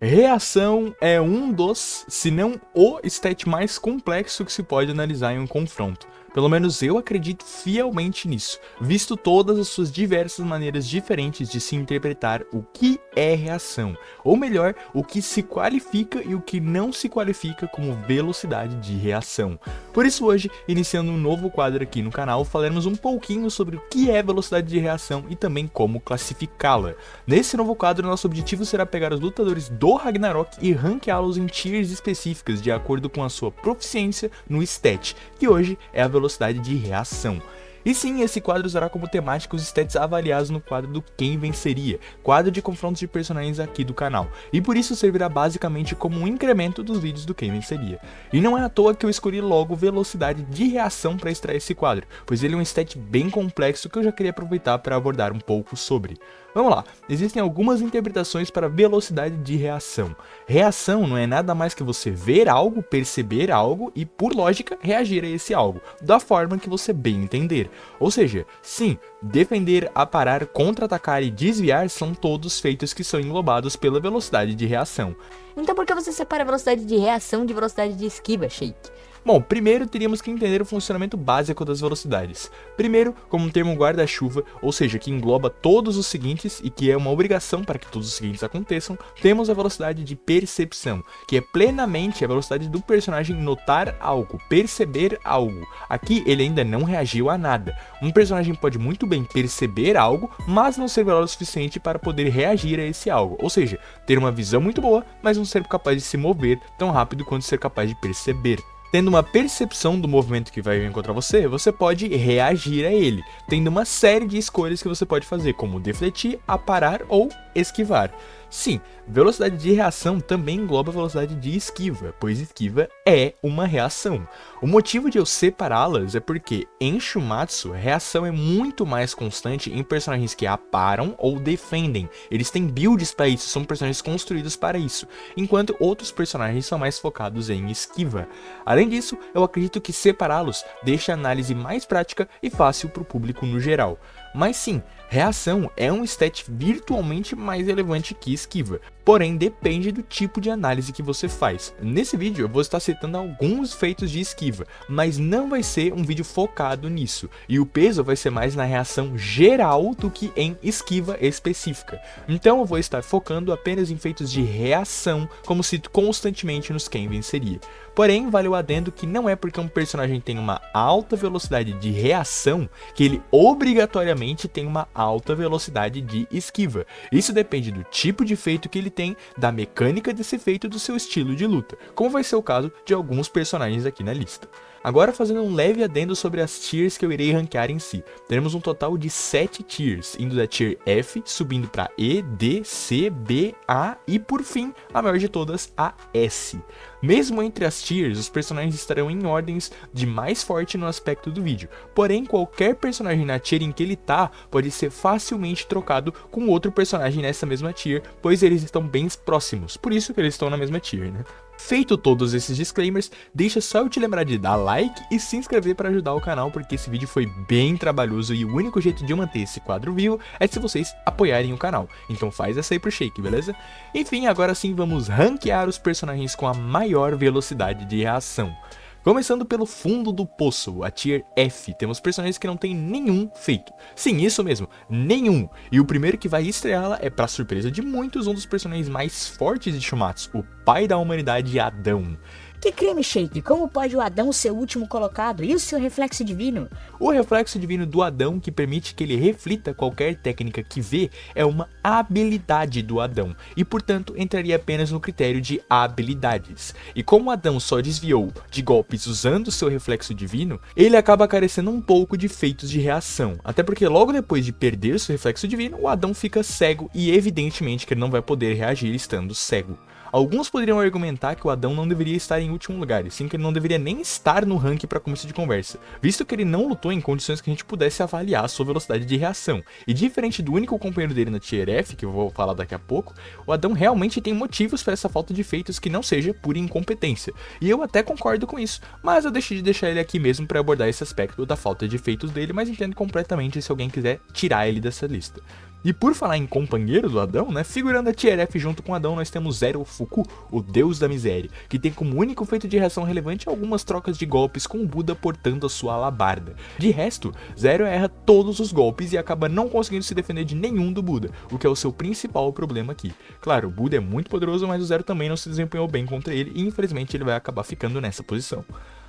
Reação é um dos, se não o stat mais complexo que se pode analisar em um confronto. Pelo menos eu acredito fielmente nisso, visto todas as suas diversas maneiras diferentes de se interpretar o que é reação, ou melhor, o que se qualifica e o que não se qualifica como velocidade de reação. Por isso hoje, iniciando um novo quadro aqui no canal, falaremos um pouquinho sobre o que é velocidade de reação e também como classificá-la. Nesse novo quadro, nosso objetivo será pegar os lutadores do Ragnarok e ranqueá-los em tiers específicas de acordo com a sua proficiência no stat, que hoje é a velocidade de reação. E sim, esse quadro usará como temática os stats avaliados no quadro do Quem Venceria, quadro de confrontos de personagens aqui do canal, e por isso servirá basicamente como um incremento dos vídeos do Quem Venceria. E não é à toa que eu escolhi logo velocidade de reação para extrair esse quadro, pois ele é um stat bem complexo que eu já queria aproveitar para abordar um pouco sobre. Vamos lá, existem algumas interpretações para velocidade de reação. Reação não é nada mais que você ver algo, perceber algo e, por lógica, reagir a esse algo, da forma que você bem entender. Ou seja, sim, defender, aparar, contra-atacar e desviar são todos feitos que são englobados pela velocidade de reação. Então por que você separa a velocidade de reação de velocidade de esquiva, Sheik? Bom, primeiro teríamos que entender o funcionamento básico das velocidades. Primeiro, como um termo guarda-chuva, ou seja, que engloba todos os seguintes e que é uma obrigação para que todos os seguintes aconteçam, temos a velocidade de percepção, que é plenamente a velocidade do personagem notar algo, perceber algo. Aqui ele ainda não reagiu a nada. Um personagem pode muito bem perceber algo, mas não ser veloz o suficiente para poder reagir a esse algo, ou seja, ter uma visão muito boa, mas não ser capaz de se mover tão rápido quanto ser capaz de perceber. Tendo uma percepção do movimento que vai encontrar você, você pode reagir a ele, tendo uma série de escolhas que você pode fazer, como defletir, aparar ou esquivar. Sim, velocidade de reação também engloba velocidade de esquiva, pois esquiva é uma reação. O motivo de eu separá-las é porque, em Shumatsu, reação é muito mais constante em personagens que aparam ou defendem. Eles têm builds para isso, são personagens construídos para isso, enquanto outros personagens são mais focados em esquiva. Além disso, eu acredito que separá-los deixa a análise mais prática e fácil para o público no geral. Mas sim, reação é um stat virtualmente mais relevante que esquiva, porém depende do tipo de análise que você faz. Nesse vídeo eu vou estar citando alguns feitos de esquiva, mas não vai ser um vídeo focado nisso, e o peso vai ser mais na reação geral do que em esquiva específica. Então eu vou estar focando apenas em feitos de reação, como cito constantemente nos Quem Venceria. Porém, vale o adendo que não é porque um personagem tem uma alta velocidade de reação que ele obrigatoriamente tem uma alta velocidade de esquiva. Isso depende do tipo de feito que ele tem, da mecânica desse feito e do seu estilo de luta, como vai ser o caso de alguns personagens aqui na lista. Agora fazendo um leve adendo sobre as tiers que eu irei ranquear em si. Teremos um total de 7 tiers, indo da tier F, subindo para E, D, C, B, A e por fim, a maior de todas, a S. Mesmo entre as tiers, os personagens estarão em ordens de mais forte no aspecto do vídeo, porém qualquer personagem na tier em que ele tá pode ser facilmente trocado com outro personagem nessa mesma tier, pois eles estão bem próximos, por isso que eles estão na mesma tier, né? Feito todos esses disclaimers, deixa só eu te lembrar de dar like e se inscrever para ajudar o canal, porque esse vídeo foi bem trabalhoso e o único jeito de eu manter esse quadro vivo é se vocês apoiarem o canal. Então faz essa aí pro Sheik, beleza? Enfim, agora sim vamos ranquear os personagens com a maior velocidade de reação. Começando pelo fundo do poço, a tier F, temos personagens que não tem nenhum feito. Sim, isso mesmo, nenhum. E o primeiro que vai estreá-la é, pra surpresa de muitos, um dos personagens mais fortes de Shumatsu, o pai da humanidade, Adão. Que crime, Sheik? Como pode o Adão ser o último colocado? E o seu reflexo divino? O reflexo divino do Adão, que permite que ele reflita qualquer técnica que vê, é uma habilidade do Adão, e portanto entraria apenas no critério de habilidades. E como Adão só desviou de golpes usando seu reflexo divino, ele acaba carecendo um pouco de feitos de reação, até porque logo depois de perder seu reflexo divino, o Adão fica cego e evidentemente que ele não vai poder reagir estando cego. Alguns poderiam argumentar que o Adão não deveria estar em último lugar, e sim que ele não deveria nem estar no ranking para começo de conversa, visto que ele não lutou em condições que a gente pudesse avaliar a sua velocidade de reação. E diferente do único companheiro dele na Tier F, que eu vou falar daqui a pouco, o Adão realmente tem motivos para essa falta de feitos que não seja pura incompetência. E eu até concordo com isso, mas eu deixei de deixar ele aqui mesmo para abordar esse aspecto da falta de feitos dele, mas entendo completamente se alguém quiser tirar ele dessa lista. E por falar em companheiro do Adão, né, figurando a Tier F junto com o Adão, nós temos Zero Fuku, o Deus da Miséria, que tem como único feito de reação relevante algumas trocas de golpes com o Buda portando a sua alabarda. De resto, Zero erra todos os golpes e acaba não conseguindo se defender de nenhum do Buda, o que é o seu principal problema aqui. Claro, o Buda é muito poderoso, mas o Zero também não se desempenhou bem contra ele e infelizmente ele vai acabar ficando nessa posição.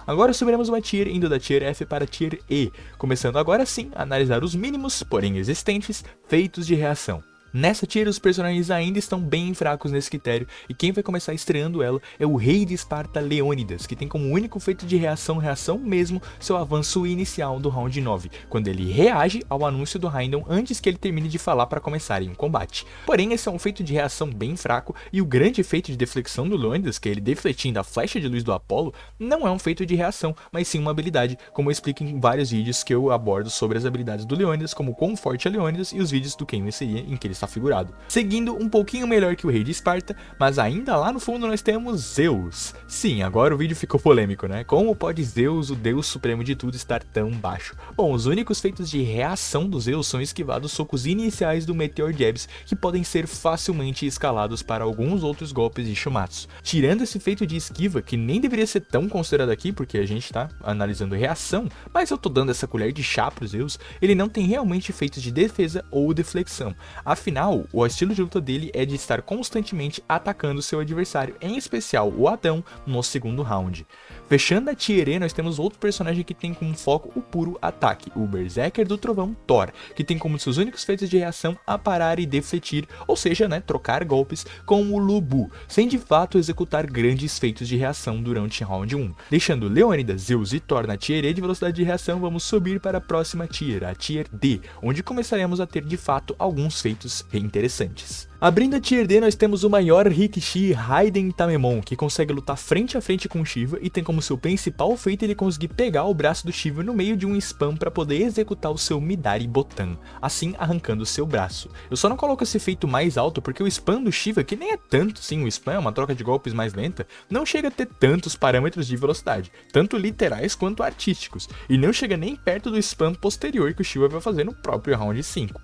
Agora subiremos uma tier indo da Tier F para Tier E, começando agora sim a analisar os mínimos, porém existentes, feitos de reação. Nessa tier os personagens ainda estão bem fracos nesse critério e quem vai começar estreando ela é o Rei de Esparta Leônidas, que tem como único feito de reação mesmo, seu avanço inicial do round 9, quando ele reage ao anúncio do Raiden antes que ele termine de falar para começarem um combate. Porém esse é um feito de reação bem fraco e o grande efeito de deflexão do Leônidas, que é ele defletindo a flecha de luz do Apolo, não é um feito de reação, mas sim uma habilidade, como eu explico em vários vídeos que eu abordo sobre as habilidades do Leônidas, como quão forte é Leônidas e os vídeos do Ken seria em que ele está figurado. Seguindo um pouquinho melhor que o Rei de Esparta, mas ainda lá no fundo nós temos Zeus. Sim, agora o vídeo ficou polêmico, né? Como pode Zeus, o deus supremo de tudo, estar tão baixo? Bom, os únicos feitos de reação do Zeus são esquivar os socos iniciais do Meteor Jabs, que podem ser facilmente escalados para alguns outros golpes de Shumatsu. Tirando esse feito de esquiva, que nem deveria ser tão considerado aqui, porque a gente tá analisando reação, mas eu tô dando essa colher de chá pro Zeus, ele não tem realmente feitos de defesa ou deflexão. Afinal, o estilo de luta dele é de estar constantemente atacando seu adversário, em especial o Adão, no segundo round. Fechando a Tier E, nós temos outro personagem que tem como foco o puro ataque, o Berserker do Trovão Thor, que tem como seus únicos feitos de reação aparar e defletir, ou seja, né, trocar golpes com o Lubu, sem de fato executar grandes feitos de reação durante round 1. Deixando Leônidas, Zeus e Thor na Tier E de velocidade de reação, vamos subir para a próxima tier, a Tier D, onde começaremos a ter de fato alguns feitos interessantes. Abrindo a Tier D, nós temos o maior Rikishi, Raiden Tamemon, que consegue lutar frente a frente com Shiva e tem como seu principal feito ele conseguir pegar o braço do Shiva no meio de um spam para poder executar o seu Midari Botan, assim arrancando o seu braço. Eu só não coloco esse feito mais alto porque o spam do Shiva, que nem é tanto sim, o spam é uma troca de golpes mais lenta, não chega a ter tantos parâmetros de velocidade, tanto literais quanto artísticos, e não chega nem perto do spam posterior que o Shiva vai fazer no próprio round 5.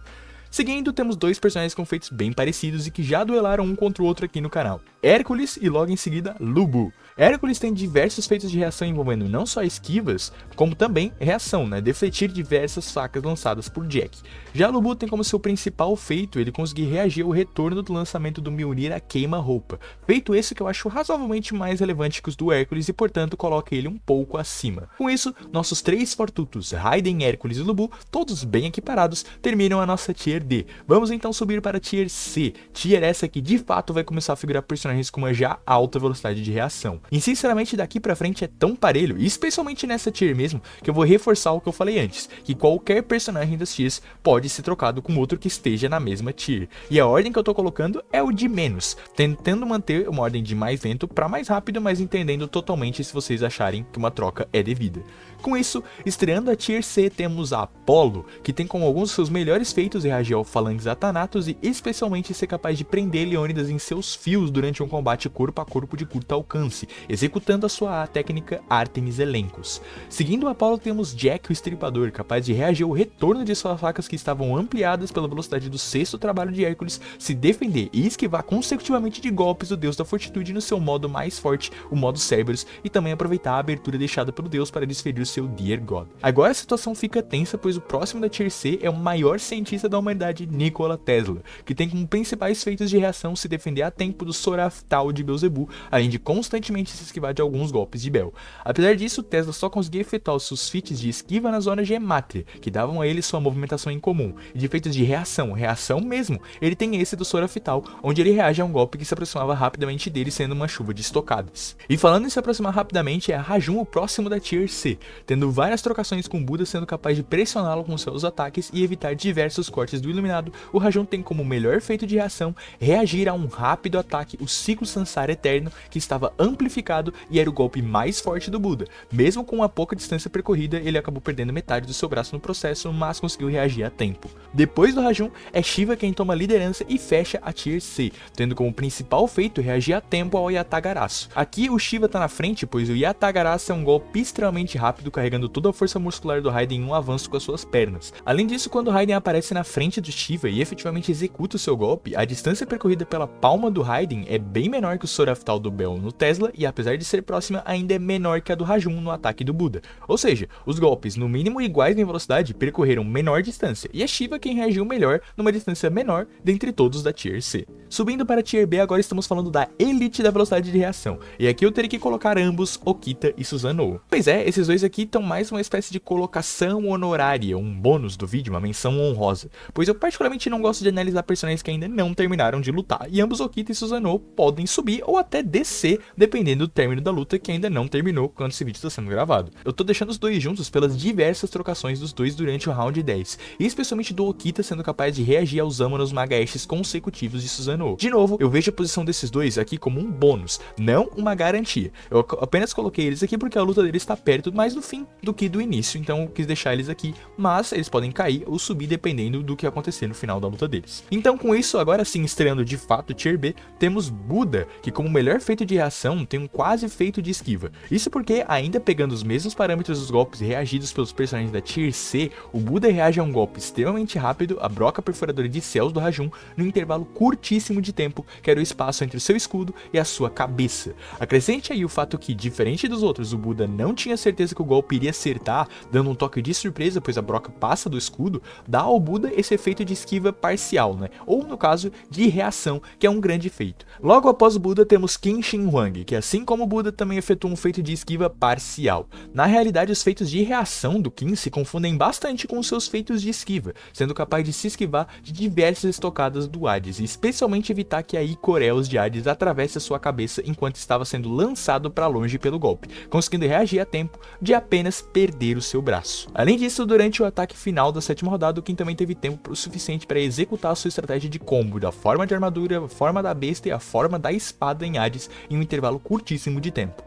Seguindo, temos dois personagens com feitos bem parecidos e que já duelaram um contra o outro aqui no canal, Hércules e logo em seguida Lubu. Hércules tem diversos feitos de reação envolvendo não só esquivas, como também reação, né, defletir diversas facas lançadas por Jack. Já Lubu tem como seu principal feito ele conseguir reagir ao retorno do lançamento do Mjolnir a queima-roupa, feito esse que eu acho razoavelmente mais relevante que os do Hércules e portanto coloca ele um pouco acima. Com isso, nossos três fortutos, Raiden, Hércules e Lubu, todos bem equiparados, terminam a nossa Tier D. Vamos então subir para a Tier C, tier essa que de fato vai começar a figurar personagens com uma já alta velocidade de reação. E sinceramente daqui pra frente é tão parelho, e especialmente nessa tier mesmo, que eu vou reforçar o que eu falei antes, que qualquer personagem das tiers pode ser trocado com outro que esteja na mesma tier. E a ordem que eu tô colocando é o de menos, tentando manter uma ordem de mais lento para mais rápido, mas entendendo totalmente se vocês acharem que uma troca é devida. Com isso, estreando a Tier C, temos a Apollo, que tem como alguns dos seus melhores feitos reagir ao Falanges Athanatos e especialmente ser capaz de prender Leônidas em seus fios durante um combate corpo a corpo de curto alcance, executando a sua técnica Artemis Elencos. Seguindo a Apollo, temos Jack o Estripador, capaz de reagir ao retorno de suas facas que estavam ampliadas pela velocidade do sexto trabalho de Hércules, se defender e esquivar consecutivamente de golpes do Deus da Fortitude no seu modo mais forte, o modo Cerberus, e também aproveitar a abertura deixada pelo Deus para desferir seu Dear God. Agora a situação fica tensa, pois o próximo da Tier C é o maior cientista da humanidade, Nikola Tesla, que tem como principais feitos de reação se defender a tempo do Soraftal de Beelzebub, além de constantemente se esquivar de alguns golpes de Bel. Apesar disso, Tesla só conseguia efetuar os seus feats de esquiva na zona Gemátria, que davam a ele sua movimentação em comum, e de feitos de reação mesmo, ele tem esse do Soraftal, onde ele reage a um golpe que se aproximava rapidamente dele, sendo uma chuva de estocadas. E falando em se aproximar rapidamente, é Rajun o próximo da Tier C, tendo várias trocações com Buda, sendo capaz de pressioná-lo com seus ataques e evitar diversos cortes do Iluminado. O Rajun tem como melhor feito de reação reagir a um rápido ataque, o Ciclo Sansara Eterno, que estava amplificado e era o golpe mais forte do Buda. Mesmo com a pouca distância percorrida, ele acabou perdendo metade do seu braço no processo, mas conseguiu reagir a tempo. Depois do Rajun, é Shiva quem toma a liderança e fecha a Tier C, tendo como principal feito reagir a tempo ao Yatagarasu. Aqui o Shiva tá na frente, pois o Yatagarasu é um golpe extremamente rápido, carregando toda a força muscular do Raiden em um avanço com as suas pernas. Além disso, quando o Raiden aparece na frente frente do Shiva e efetivamente executa o seu golpe, a distância percorrida pela palma do Raiden é bem menor que o Soraftal do Bell no Tesla e apesar de ser próxima, ainda é menor que a do Rajun no ataque do Buda. Ou seja, os golpes no mínimo iguais em velocidade percorreram menor distância e é Shiva quem reagiu melhor numa distância menor dentre todos da Tier C. Subindo para a Tier B, agora estamos falando da elite da velocidade de reação, e aqui eu teria que colocar ambos, Okita e Susanoo. Pois é, esses dois aqui estão mais uma espécie de colocação honorária, um bônus do vídeo, uma menção honrosa, pois eu particularmente não gosto de analisar personagens que ainda não terminaram de lutar, e ambos Okita e Susanoo podem subir ou até descer, dependendo do término da luta que ainda não terminou quando esse vídeo está sendo gravado. Eu tô deixando os dois juntos pelas diversas trocações dos dois durante o round 10, e especialmente do Okita sendo capaz de reagir aos Amanos Magaeshes consecutivos de Susanoo. De novo, eu vejo a posição desses dois aqui como um bônus, não uma garantia. Eu apenas coloquei eles aqui porque a luta deles está perto mais do fim do que do início, então eu quis deixar eles aqui, mas eles podem cair ou subir dependendo do que acontecer no final da luta deles. Então com isso, agora sim estreando de fato o Tier B, temos Buda, que como melhor feito de reação tem um quase feito de esquiva. Isso porque, ainda pegando os mesmos parâmetros dos golpes reagidos pelos personagens da Tier C, o Buda reage a um golpe extremamente rápido, a broca perfuradora de céus do Rajun, no intervalo curtíssimo de tempo, que era o espaço entre o seu escudo e a sua cabeça. Acrescente aí o fato que, diferente dos outros, o Buda não tinha certeza que o golpe iria acertar, dando um toque de surpresa, pois a broca passa do escudo, dá ao Buda esse efeito de esquiva parcial, né? Ou no caso, de reação, que é um grande efeito. Logo após o Buda temos Qin Shi Huang, que assim como o Buda também efetua um feito de esquiva parcial. Na realidade, os feitos de reação do Qin se confundem bastante com os seus feitos de esquiva, sendo capaz de se esquivar de diversas estocadas do Hades, e especialmente evitar que a Ikoreos de Hades atravesse a sua cabeça enquanto estava sendo lançado para longe pelo golpe, conseguindo reagir a tempo de apenas perder o seu braço. Além disso, durante o ataque final da sétima rodada, o Qin também teve tempo suficiente para executar a sua estratégia de combo da forma de armadura, a forma da besta e a forma da espada em Hades em um intervalo curtíssimo de tempo.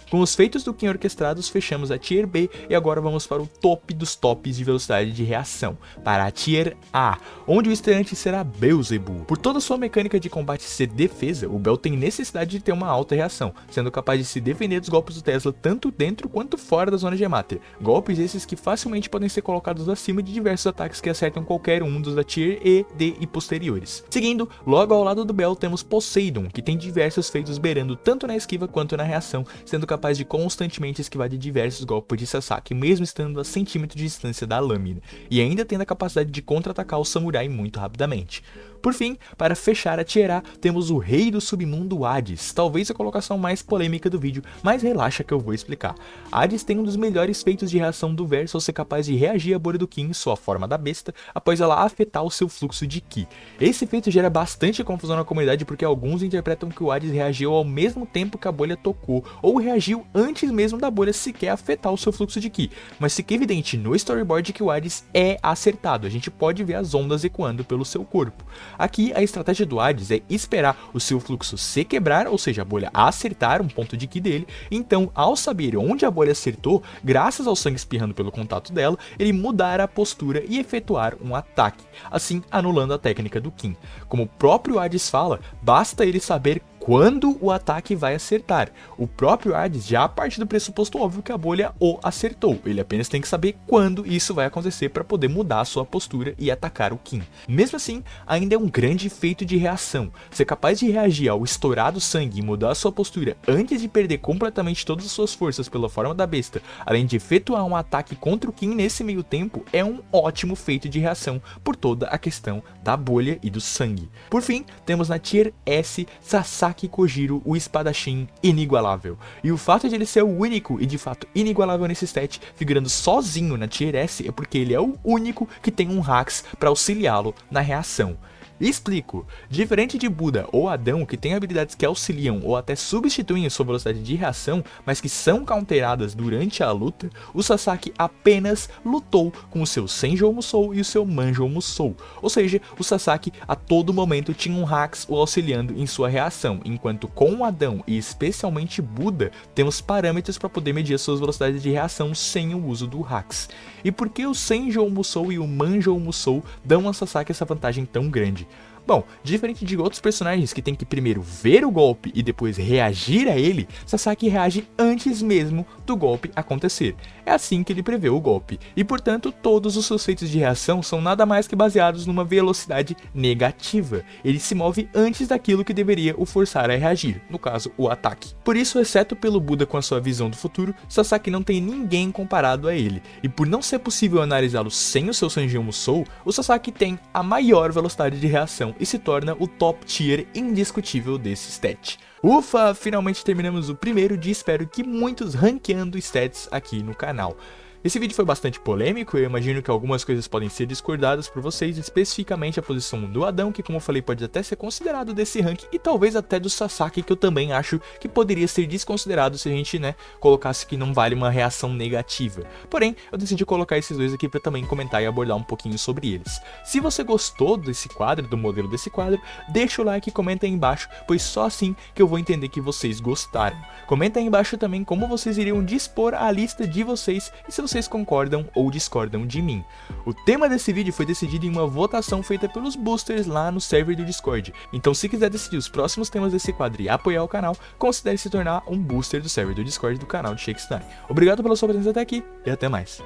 Com os feitos do Qin orquestrados, fechamos a Tier B e agora vamos para o top dos tops de velocidade de reação, para a Tier A, onde o estreante será Beelzebub. Por toda sua mecânica de combate ser defesa, o Bell tem necessidade de ter uma alta reação, sendo capaz de se defender dos golpes do Tesla tanto dentro quanto fora da zona Gemater. Golpes esses que facilmente podem ser colocados acima de diversos ataques que acertam qualquer um dos da Tier E, D e posteriores. Seguindo, logo ao lado do Bell temos Poseidon, que tem diversos feitos beirando tanto na esquiva quanto na reação, sendo capaz de constantemente esquivar de diversos golpes de Sasaki, mesmo estando a centímetros de distância da lâmina, e ainda tendo a capacidade de contra-atacar o samurai muito rapidamente. Por fim, para fechar a Tier A, temos o rei do submundo Hades, talvez a colocação mais polêmica do vídeo, mas relaxa que eu vou explicar. Hades tem um dos melhores feitos de reação do verso ao ser capaz de reagir à bolha do Qin, sua forma da besta, após ela afetar o seu fluxo de Ki. Esse feito gera bastante confusão na comunidade porque alguns interpretam que o Hades reagiu ao mesmo tempo que a bolha tocou, ou reagiu antes mesmo da bolha sequer afetar o seu fluxo de Ki, mas fica evidente no storyboard que o Hades é acertado, a gente pode ver as ondas ecoando pelo seu corpo. Aqui a estratégia do Hades é esperar o seu fluxo se quebrar, ou seja, a bolha acertar um ponto de Ki dele, então ao saber onde a bolha acertou, graças ao sangue espirrando pelo contato dela, ele mudar a postura e efetuar um ataque, assim anulando a técnica do Qin. Como o próprio Hades fala, basta ele saber quando o ataque vai acertar. O próprio Hades já parte do pressuposto óbvio que a bolha o acertou, ele apenas tem que saber quando isso vai acontecer para poder mudar a sua postura e atacar o Qin. Mesmo assim, ainda é um grande efeito de reação, ser capaz de reagir ao estourado sangue e mudar a sua postura antes de perder completamente todas as suas forças pela forma da besta, além de efetuar um ataque contra o Qin nesse meio tempo, é um ótimo feito de reação por toda a questão da bolha e do sangue. Por fim, temos na Tier S, Sasaki Kojiro, o espadachim inigualável. E o fato de ele ser o único e de fato inigualável nesse stat, figurando sozinho na Tier S, é porque ele é o único que tem um Hax para auxiliá-lo na reação. Explico. Diferente de Buda ou Adão, que tem habilidades que auxiliam ou até substituem a sua velocidade de reação, mas que são counteradas durante a luta, o Sasaki apenas lutou com o seu Senjou Musou e o seu Manjou Musou. Ou seja, o Sasaki a todo momento tinha um Hax o auxiliando em sua reação, enquanto com Adão e especialmente Buda, temos parâmetros para poder medir as suas velocidades de reação sem o uso do Hax. E por que o Senjou Musou e o Manjou Musou dão a Sasaki essa vantagem tão grande? Bom, diferente de outros personagens que tem que primeiro ver o golpe e depois reagir a ele, Sasaki reage antes mesmo do golpe acontecer. É assim que ele prevê o golpe, e portanto todos os seus feitos de reação são nada mais que baseados numa velocidade negativa. Ele se move antes daquilo que deveria o forçar a reagir, no caso o ataque. Por isso, exceto pelo Buda com a sua visão do futuro, Sasaki não tem ninguém comparado a ele, e por não ser possível analisá-lo sem o seu Sanjin Musou, o Sasaki tem a maior velocidade de reação e se torna o top tier indiscutível desse stat. Ufa, finalmente terminamos o primeiro de espero que muitos ranqueando stats aqui no canal. Esse vídeo foi bastante polêmico, eu imagino que algumas coisas podem ser discordadas por vocês, especificamente a posição do Adão, que como eu falei pode até ser considerado desse ranking, e talvez até do Sasaki, que eu também acho que poderia ser desconsiderado se a gente, colocasse que não vale uma reação negativa. Porém, eu decidi colocar esses dois aqui para também comentar e abordar um pouquinho sobre eles. Se você gostou desse quadro, do modelo desse quadro, deixa o like e comenta aí embaixo, pois só assim que eu vou entender que vocês gostaram. Comenta aí embaixo também como vocês iriam dispor a lista de vocês e se vocês concordam ou discordam de mim. O tema desse vídeo foi decidido em uma votação feita pelos boosters lá no server do Discord, então se quiser decidir os próximos temas desse quadro e apoiar o canal, considere se tornar um booster do server do Discord do canal de Shakespeare. Obrigado pela sua presença até aqui e até mais.